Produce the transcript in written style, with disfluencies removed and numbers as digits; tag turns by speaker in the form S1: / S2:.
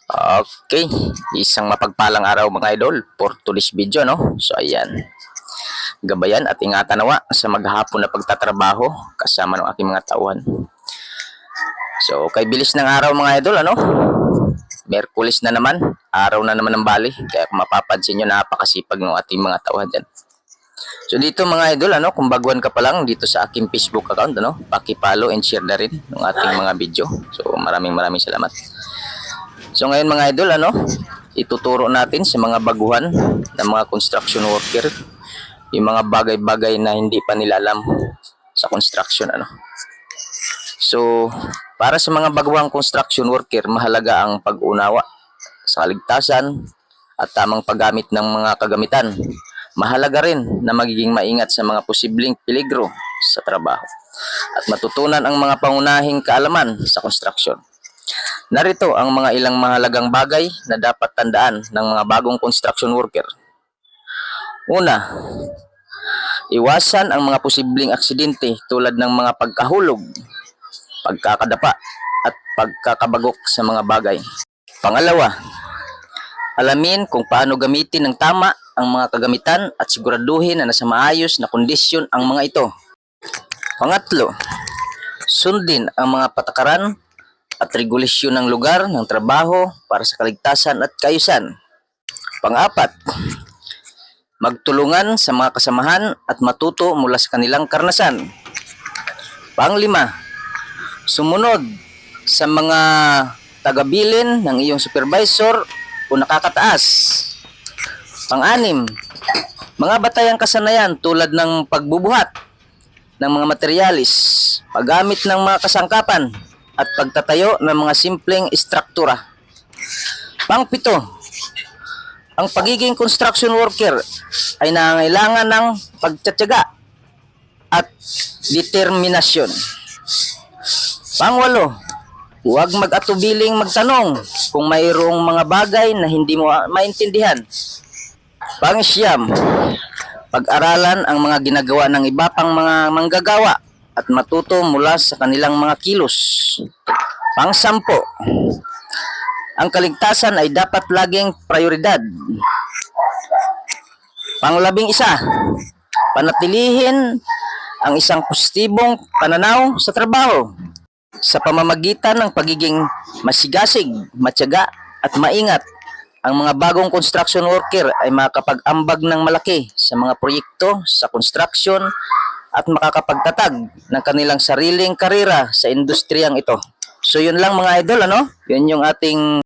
S1: Okay, isang mapagpalang araw mga idol for today's video, no? So ayan, gabayan at ingatan nawa sa maghapon na pagtatrabaho kasama ng aking mga tauhan. So kay bilis ng araw mga idol, ano? Merkulis na naman, araw na naman ng Bali. Kaya kung mapapansin nyo, napakasipag ng ating mga tauhan dyan. So dito mga idol, ano, kung baguhan ka pa lang dito sa aking Facebook account, ano, paki-follow and share na rin ng ating mga video. So maraming salamat. So ngayon mga idol, ano, ituturo natin sa mga baguhan ng mga construction worker yung mga bagay-bagay na hindi pa nila alam sa construction, ano. So para sa mga baguhang construction worker, mahalaga ang pag-unawa sa kaligtasan at tamang paggamit ng mga kagamitan. Mahalaga rin na magiging maingat sa mga posibleng peligro sa trabaho at matutunan ang mga pangunahing kaalaman sa construction. Narito ang mga ilang mahalagang bagay na dapat tandaan ng mga bagong construction worker. Una, iwasan ang mga posibleng aksidente tulad ng mga pagkahulog, pagkakadapa at pagkakabagok sa mga bagay. Pangalawa, alamin kung paano gamitin ng tama ang mga kagamitan at siguraduhin na nasa maayos na kondisyon ang mga ito. Pangatlo, sundin ang mga patakaran at regulasyon ng lugar ng trabaho para sa kaligtasan at kaayusan. Pang-apat, magtulungan sa mga kasamahan at matuto mula sa kanilang karanasan. Pang-lima, sumunod sa mga tagabilin ng iyong supervisor o nakakataas. Pang-anim, mga batayang kasanayan tulad ng pagbubuhat ng mga materialis, paggamit ng mga kasangkapan, at pagtatayo ng mga simpleng istruktura. Pang-pito, ang pagiging construction worker ay nangangailangan ng pagtitiyaga at determinasyon. Pang-walo, huwag mag-atubiling magtanong kung mayroong mga bagay na hindi mo maintindihan. Pang-siyam, pag-aralan ang mga ginagawa ng iba pang mga manggagawa at matuto mula sa kanilang mga kilos. Pang-sampo, ang kaligtasan ay dapat laging prioridad. Pang-11, panatilihin ang isang positibong pananaw sa trabaho sa pamamagitan ng pagiging masigasig, matyaga at maingat. Ang mga bagong construction worker ay makakapag-ambag ng malaki sa mga proyekto sa construction at makakapagtatag ng kanilang sariling karera sa industriyang ito. So yun lang mga idol, ano? Yun yung ating